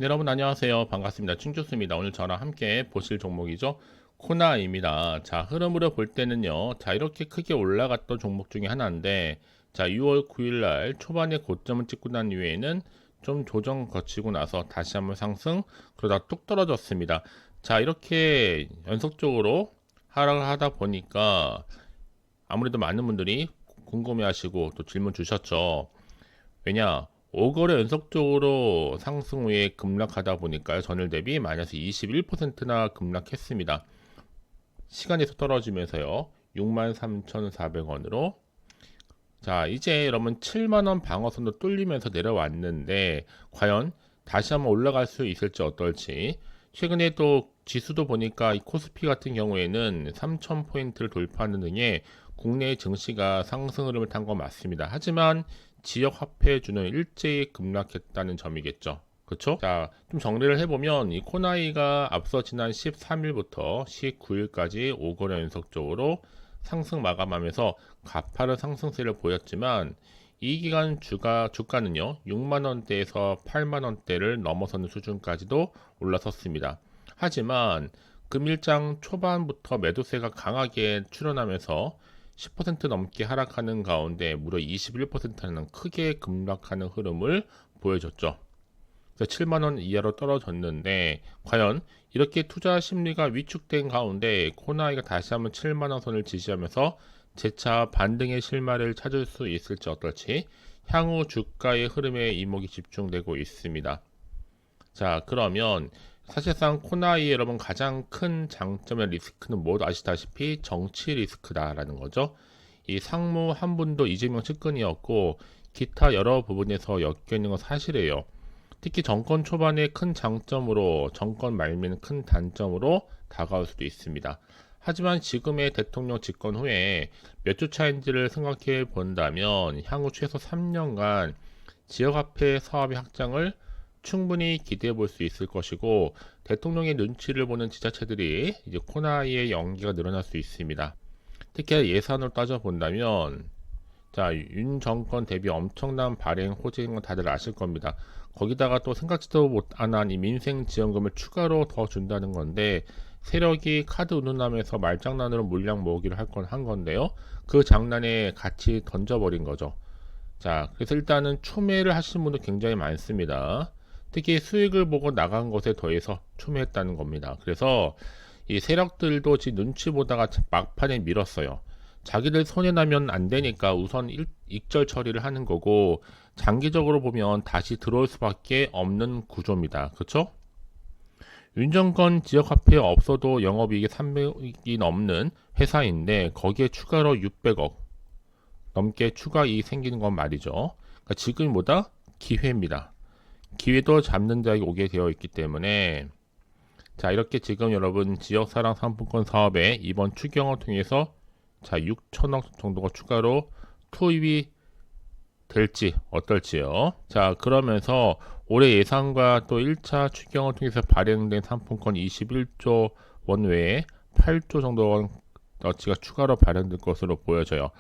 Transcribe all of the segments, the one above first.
네, 여러분 안녕하세요. 반갑습니다. 충주수입니다. 오늘 저랑 함께 보실 종목이죠. 코나입니다. 자, 흐름으로 볼 때는요. 자, 이렇게 크게 올라갔던 종목 중에 하나인데, 자, 6월 9일 날 초반에 고점을 찍고 난 이후에는 좀 조정 거치고 나서 다시 한번 상승, 그러다 뚝 떨어졌습니다. 자, 이렇게 연속적으로 하락을 하다 보니까 아무래도 많은 분들이 궁금해 하시고 또 질문 주셨죠. 왜냐? 5거래 연속적으로 상승 후에 급락하다 보니까요. 전일 대비 마이너스 21%나 급락했습니다. 시간에서 떨어지면서요. 63,400원으로. 자, 이제 여러분 7만원 방어선도 뚫리면서 내려왔는데 과연 다시 한번 올라갈 수 있을지 어떨지. 최근에 또 지수도 보니까 이 코스피 같은 경우에는 3,000포인트를 돌파하는 등의 국내 증시가 상승 흐름을 탄 건 맞습니다. 하지만 지역 화폐주는 일제히 급락했다는 점이겠죠. 그렇죠? 자, 좀 정리를 해보면 이 코나이가 앞서 지난 13일부터 19일까지 5거래 연속적으로 상승 마감하면서 가파른 상승세를 보였지만 이 기간 주가는요 6만원대에서 8만원대를 넘어서는 수준까지도 올라섰습니다. 하지만 금일장 초반부터 매도세가 강하게 출현하면서 10% 넘게 하락하는 가운데 무려 21%는 크게 급락하는 흐름을 보여줬죠. 7만원 이하로 떨어졌는데 과연 이렇게 투자 심리가 위축된 가운데 코나이가 다시 한번 7만원 선을 지지하면서 재차 반등의 실마리를 찾을 수 있을지 어떨지 향후 주가의 흐름에 이목이 집중되고 있습니다. 자, 그러면 사실상 코나이의 여러분 가장 큰 장점의 리스크는 모두 아시다시피 정치 리스크다라는 거죠. 이 상무 한 분도 이재명 측근이었고 기타 여러 부분에서 엮여 있는 건 사실이에요. 특히 정권 초반의 큰 장점으로 정권 말미는 큰 단점으로 다가올 수도 있습니다. 하지만 지금의 대통령 집권 후에 몇 주 차인지를 생각해 본다면 향후 최소 3년간 지역화폐 사업의 확장을 충분히 기대해 볼 수 있을 것이고 대통령의 눈치를 보는 지자체들이 이제 코나이의 연기가 늘어날 수 있습니다. 특히 예산으로 따져본다면 자, 윤 정권 대비 엄청난 발행 호재인 건 다들 아실 겁니다. 거기다가 또 생각지도 못한 이 민생 지원금을 추가로 더 준다는 건데 세력이 카드 운운하면서 말장난으로 물량 모으기를 한 건데요. 그 장난에 같이 던져버린 거죠. 자, 그래서 일단은 추매를 하시는 분도 굉장히 많습니다. 특히 수익을 보고 나간 것에 더해서 추매했다는 겁니다. 그래서 이 세력들도 지금 눈치 보다가 막판에 밀었어요. 자기들 손해 나면 안 되니까 우선 익절 처리를 하는 거고 장기적으로 보면 다시 들어올 수밖에 없는 구조입니다. 그렇죠? 윤정권 지역화폐 없어도 영업이익이 300억이 넘는 회사인데 거기에 추가로 600억 넘게 추가 이익 생기는 건 말이죠. 그러니까 지금이 뭐다? 기회입니다. 기회도 잡는 자에게 오게 되어 있기 때문에 자, 이렇게 지금 여러분 지역사랑 상품권 사업에 이번 추경을 통해서 자, 6천억 정도가 추가로 투입이 될지 어떨지요. 자, 그러면서 올해 예산과 또 1차 추경을 통해서 발행된 상품권 21조 원 외에 8조 정도어치가 추가로 발행될 것으로 보여져요.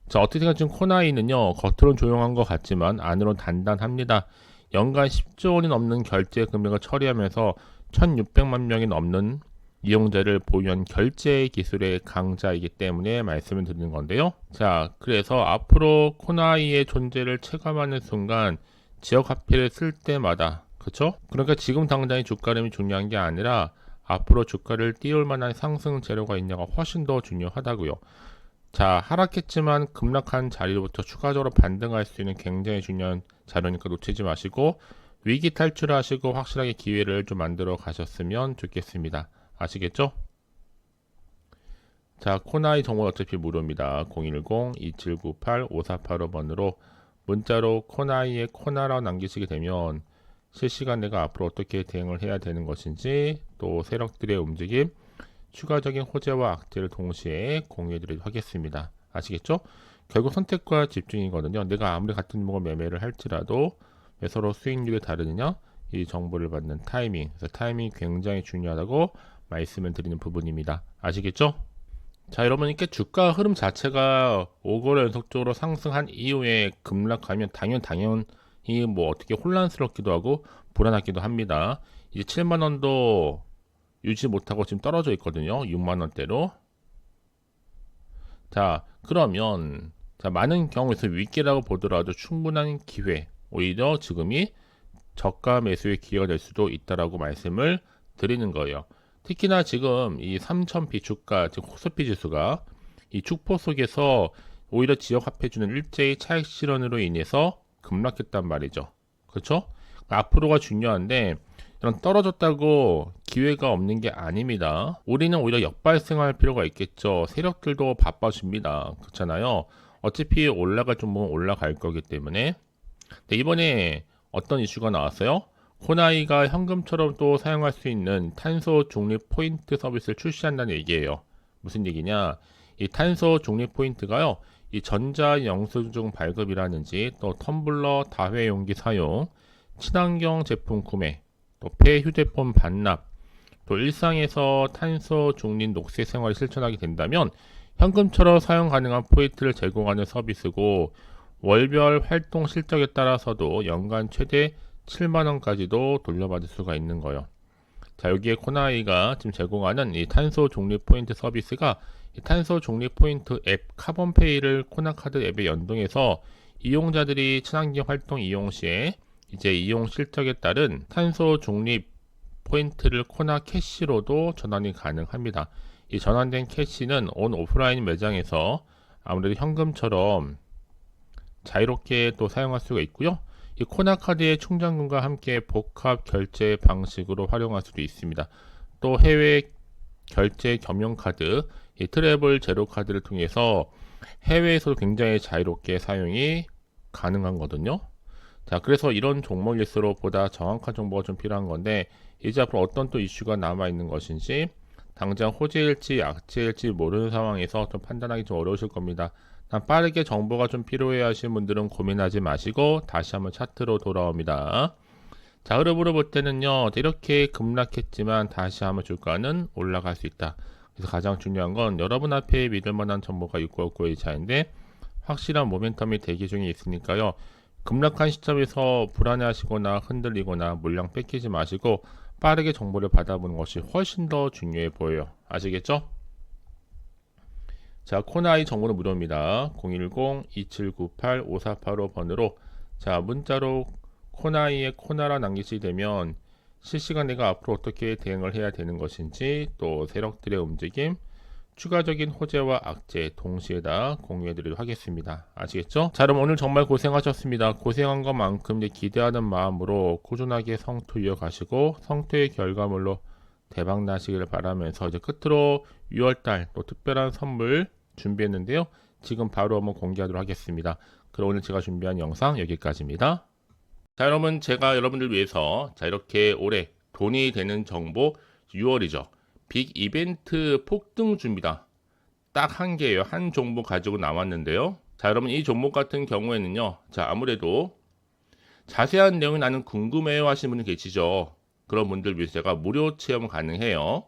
자, 어떻게 생각하면 지금 코나이는요, 겉으로는 조용한 것 같지만 안으로는 단단합니다. 연간 10조 원이 넘는 결제 금액을 처리하면서 1,600만 명이 넘는 이용자를 보유한 결제 기술의 강자이기 때문에 말씀을 드리는 건데요. 자, 그래서 앞으로 코나이의 존재를 체감하는 순간 지역 화폐를 쓸 때마다 그렇죠? 그러니까 지금 당장의 주가름이 중요한 게 아니라 앞으로 주가를 띄울 만한 상승 재료가 있냐가 훨씬 더 중요하다고요. 자, 하락했지만 급락한 자리로부터 추가적으로 반등할 수 있는 굉장히 중요한 자료니까 놓치지 마시고 위기 탈출하시고 확실하게 기회를 좀 만들어 가셨으면 좋겠습니다. 아시겠죠? 자, 코나이 정보는 어차피 무료입니다. 010-2798-5485번으로 문자로 코나이의 코나라고 남기시게 되면 실시간 내가 앞으로 어떻게 대응을 해야 되는 것인지 또 세력들의 움직임 추가적인 호재와 악재를 동시에 공유해드리도록 하겠습니다. 아시겠죠? 결국 선택과 집중이거든요. 내가 아무리 같은 종목을 매매를 할지라도 왜 서로 수익률이 다르느냐? 이 정보를 받는 타이밍. 그래서 타이밍이 굉장히 중요하다고 말씀을 드리는 부분입니다. 아시겠죠? 자, 여러분 이렇게 주가 흐름 자체가 5거래 연속적으로 상승한 이후에 급락하면 당연히 뭐 어떻게 혼란스럽기도 하고 불안하기도 합니다. 이제 7만 원도 유지 못하고 지금 떨어져 있거든요. 6만 원대로. 자, 그러면 자, 많은 경우에서 위기라고 보더라도 충분한 기회, 오히려 지금이 저가 매수의 기회가 될 수도 있다라고 말씀을 드리는 거예요. 특히나 지금 이 3000p 주가, 즉 코스피 지수가 이 축포 속에서 오히려 지역 화폐주는 일제히 차익 실현으로 인해서 급락했단 말이죠. 그렇죠? 앞으로가 중요한데 이런 떨어졌다고 기회가 없는 게 아닙니다. 우리는 오히려 역발생할 필요가 있겠죠. 세력들도 바빠집니다. 그렇잖아요. 어차피 올라갈 종목은 올라갈 거기 때문에. 근데 이번에 어떤 이슈가 나왔어요? 코나이가 현금처럼 또 사용할 수 있는 탄소 중립 포인트 서비스를 출시한다는 얘기예요. 무슨 얘기냐? 이 탄소 중립 포인트가요, 이 전자 영수증 발급이라든지 또 텀블러 다회용기 사용, 친환경 제품 구매, 또 폐휴대폰 반납, 또 일상에서 탄소 중립 녹색 생활을 실천하게 된다면 현금처럼 사용 가능한 포인트를 제공하는 서비스고, 월별 활동 실적에 따라서도 연간 최대 7만원까지도 돌려받을 수가 있는 거예요. 자, 여기에 코나이가 지금 제공하는 이 탄소 중립 포인트 서비스가 이 탄소 중립 포인트 앱 카본페이를 코나카드 앱에 연동해서 이용자들이 친환경 활동 이용 시에 이제 이용 실적에 따른 탄소 중립 포인트를 코나 캐시로도 전환이 가능합니다. 이 전환된 캐시는 온 오프라인 매장에서 아무래도 현금처럼 자유롭게 또 사용할 수가 있고요. 이 코나카드의 충전금과 함께 복합 결제 방식으로 활용할 수도 있습니다. 또 해외 결제 겸용카드, 이 트래블 제로 카드를 통해서 해외에서도 굉장히 자유롭게 사용이 가능한 거거든요. 자, 그래서 이런 종목일수록 보다 정확한 정보가 좀 필요한 건데, 이제 앞으로 어떤 또 이슈가 남아 있는 것인지 당장 호재일지 악재일지 모르는 상황에서 좀 판단하기 좀 어려우실 겁니다. 빠르게 정보가 좀 필요해 하시는 분들은 고민하지 마시고 다시 한번 차트로 돌아옵니다. 자, 흐름으로 볼 때는요, 이렇게 급락했지만 다시 한번 주가는 올라갈 수 있다. 그래서 가장 중요한 건 여러분 앞에 믿을 만한 정보가 있고 없고의 차이인데, 확실한 모멘텀이 대기 중에 있으니까요, 급락한 시점에서 불안해하시거나 흔들리거나 물량 뺏기지 마시고 빠르게 정보를 받아보는 것이 훨씬 더 중요해 보여요. 아시겠죠? 자, 코나이 정보는 무료입니다. 010-2798-5485번으로 자, 문자로 코나이에 코나라 남기시게 되면 실시간 내가 앞으로 어떻게 대응을 해야 되는 것인지, 또 세력들의 움직임, 추가적인 호재와 악재 동시에 다 공유해 드리도록 하겠습니다. 아시겠죠? 자, 그럼 오늘 정말 고생하셨습니다. 고생한 것만큼 이제 기대하는 마음으로 꾸준하게 성투 이어가시고 성투의 결과물로 대박 나시기를 바라면서 이제 끝으로 6월달 또 특별한 선물 준비했는데요. 지금 바로 한번 공개하도록 하겠습니다. 그럼 오늘 제가 준비한 영상 여기까지입니다. 자, 여러분, 제가 여러분들 위해서 자, 이렇게 올해 돈이 되는 정보 6월이죠. 빅 이벤트 폭등 주입니다. 딱 한 개예요. 한 종목 가지고 나왔는데요. 자, 여러분, 이 종목 같은 경우에는요, 자, 아무래도 자세한 내용이 나는 궁금해요 하시는 분이 계시죠. 그런 분들 위해서 제가 무료 체험 가능해요.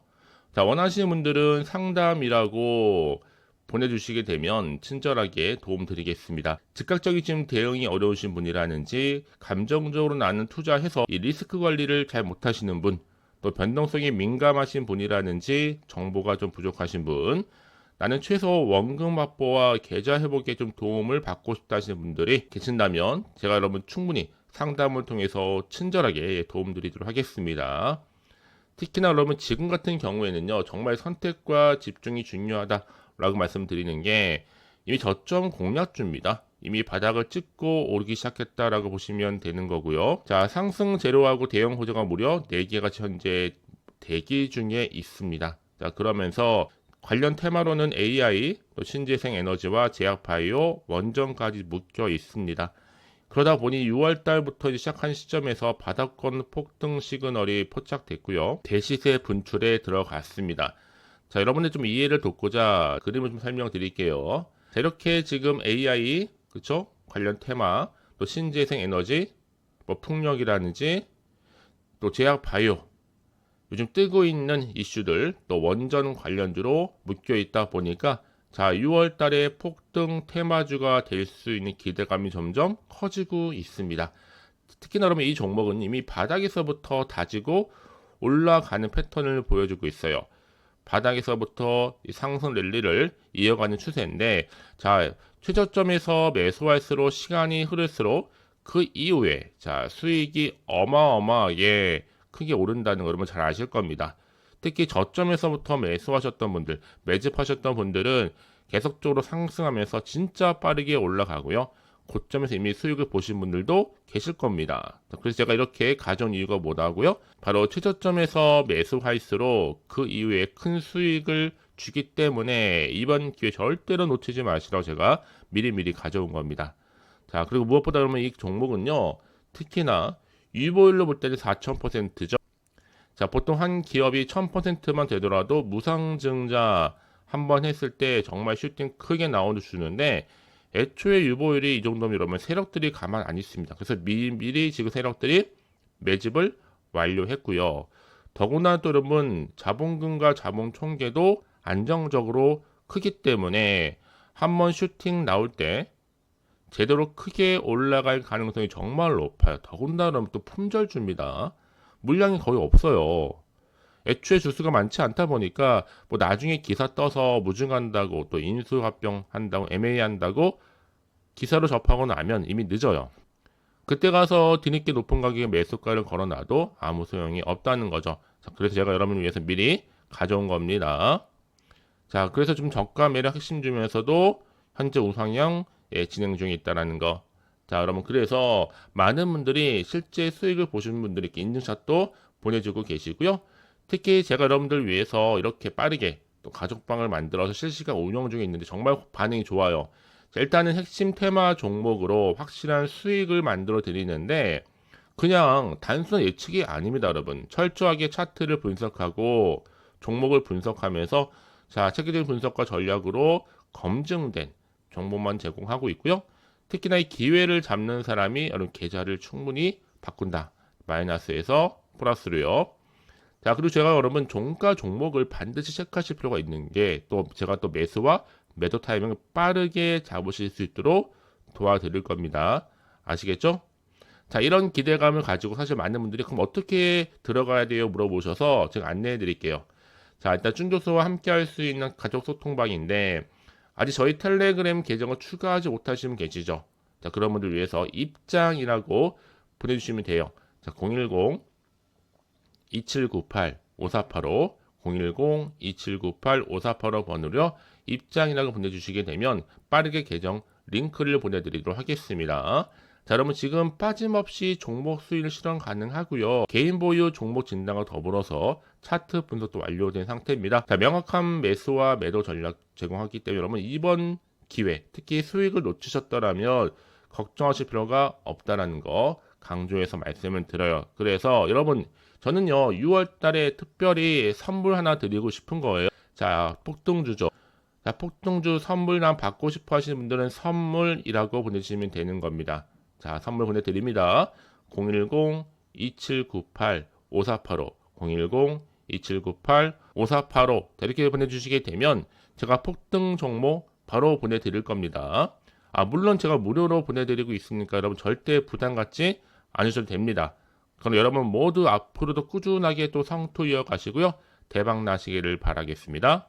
자, 원하시는 분들은 상담이라고 보내주시게 되면 친절하게 도움 드리겠습니다. 즉각적인 지금 대응이 어려우신 분이라든지 감정적으로 나는 투자해서 이 리스크 관리를 잘 못하시는 분, 또 변동성이 민감하신 분이라든지 정보가 좀 부족하신 분, 나는 최소 원금 확보와 계좌 회복에 좀 도움을 받고 싶다 하시는 분들이 계신다면 제가 여러분 충분히 상담을 통해서 친절하게 도움 드리도록 하겠습니다. 특히나 여러분 지금 같은 경우에는요, 정말 선택과 집중이 중요하다라고 말씀드리는 게 이미 저점 공략주입니다. 이미 바닥을 찍고 오르기 시작했다라고 보시면 되는 거고요. 자, 상승 재료하고 대형 호재가 무려 4개가 현재 대기 중에 있습니다. 자, 그러면서 관련 테마로는 AI, 또 신재생 에너지와 제약 바이오, 원전까지 묶여 있습니다. 그러다 보니 6월 달부터 시작한 시점에서 바닥권 폭등 시그널이 포착됐고요. 대시세 분출에 들어갔습니다. 자, 여러분들 좀 이해를 돕고자 그림을 좀 설명드릴게요. 자, 이렇게 지금 AI, 그쵸? 관련 테마, 또 신재생 에너지, 뭐 풍력이라든지, 또 제약 바이오, 요즘 뜨고 있는 이슈들, 또 원전 관련주로 묶여 있다 보니까 자, 6월 달에 폭등 테마주가 될 수 있는 기대감이 점점 커지고 있습니다. 특히나 그러면 이 종목은 이미 바닥에서부터 다지고 올라가는 패턴을 보여주고 있어요. 바닥에서부터 이 상승 랠리를 이어가는 추세인데, 자, 최저점에서 매수할수록 시간이 흐를수록 그 이후에 자, 수익이 어마어마하게 크게 오른다는 거 여러분 잘 아실 겁니다. 특히 저점에서부터 매수하셨던 분들, 매집하셨던 분들은 계속적으로 상승하면서 진짜 빠르게 올라가고요. 고점에서 이미 수익을 보신 분들도 계실 겁니다. 그래서 제가 이렇게 가져온 이유가 뭐다고요? 바로 최저점에서 매수할수록 그 이후에 큰 수익을 주기 때문에 이번 기회 절대로 놓치지 마시라고 제가 미리미리 가져온 겁니다. 자, 그리고 무엇보다 그러면 이 종목은요, 특히나 유보율로 볼 때는 4000%죠. 자, 보통 한 기업이 1000%만 되더라도 무상증자 한번 했을 때 정말 슈팅 크게 나와주는데, 애초에 유보율이 이 정도면 이러면 세력들이 가만 안 있습니다. 그래서 미리 지금 세력들이 매집을 완료했고요. 더구나 또 여러분 자본금과 자본 총계도 안정적으로 크기 때문에 한번 슈팅 나올 때 제대로 크게 올라갈 가능성이 정말 높아요. 더군다나 그러면 또 품절주입니다. 물량이 거의 없어요. 애초에 주수가 많지 않다 보니까 뭐 나중에 기사 떠서 무증한다고 또 인수합병 한다고 M&A 한다고 기사로 접하고 나면 이미 늦어요. 그때 가서 뒤늦게 높은 가격에 매수가를 걸어놔도 아무 소용이 없다는 거죠. 자, 그래서 제가 여러분을 위해서 미리 가져온 겁니다. 자, 그래서 좀 저가 매력 핵심 중에서도 현재 우상향 진행 중에 있다라는 거. 자, 여러분 그래서 많은 분들이 실제 수익을 보시는 분들이 인증샷도 보내주고 계시고요. 특히 제가 여러분들 위해서 이렇게 빠르게 또 가족방을 만들어서 실시간 운영 중에 있는데 정말 반응이 좋아요. 자, 일단은 핵심 테마 종목으로 확실한 수익을 만들어 드리는데 그냥 단순한 예측이 아닙니다, 여러분. 철저하게 차트를 분석하고 종목을 분석하면서 자, 체계적인 분석과 전략으로 검증된 정보만 제공하고 있고요. 특히나 이 기회를 잡는 사람이 여러분 계좌를 충분히 바꾼다. 마이너스에서 플러스로요. 자, 그리고 제가 여러분 종가 종목을 반드시 체크하실 필요가 있는 게 또 제가 또 매수와 매도 타이밍을 빠르게 잡으실 수 있도록 도와드릴 겁니다. 아시겠죠? 자, 이런 기대감을 가지고 사실 많은 분들이 그럼 어떻게 들어가야 돼요? 물어보셔서 제가 안내해 드릴게요. 자, 일단 쭌조스와 함께 할 수 있는 가족 소통방인데 아직 저희 텔레그램 계정을 추가하지 못하시면 계시죠? 자, 그런 분들 위해서 입장이라고 보내주시면 돼요. 자, 010-2798-5485 010-2798-5485 번호로 입장이라고 보내주시게 되면 빠르게 계정 링크를 보내드리도록 하겠습니다. 자, 여러분 지금 빠짐없이 종목 수익 실현 가능하고요. 개인 보유 종목 진단과 더불어서 차트 분석도 완료된 상태입니다. 자, 명확한 매수와 매도 전략 제공하기 때문에 여러분 이번 기회 특히 수익을 놓치셨더라면 걱정하실 필요가 없다라는 거 강조해서 말씀을 드려요. 그래서 여러분 저는요 6월 달에 특별히 선물 하나 드리고 싶은 거예요. 자, 폭등주죠. 자, 폭등주 선물만 받고 싶어 하시는 분들은 선물이라고 보내주시면 되는 겁니다. 자, 선물 보내드립니다. 010-2798-5485 010-2798-5485 이렇게 보내주시게 되면 제가 폭등 종목 바로 보내드릴 겁니다. 아, 물론 제가 무료로 보내드리고 있으니까 여러분 절대 부담 갖지 않으셔도 됩니다. 그럼 여러분 모두 앞으로도 꾸준하게 또 성투 이어가시고요. 대박 나시기를 바라겠습니다.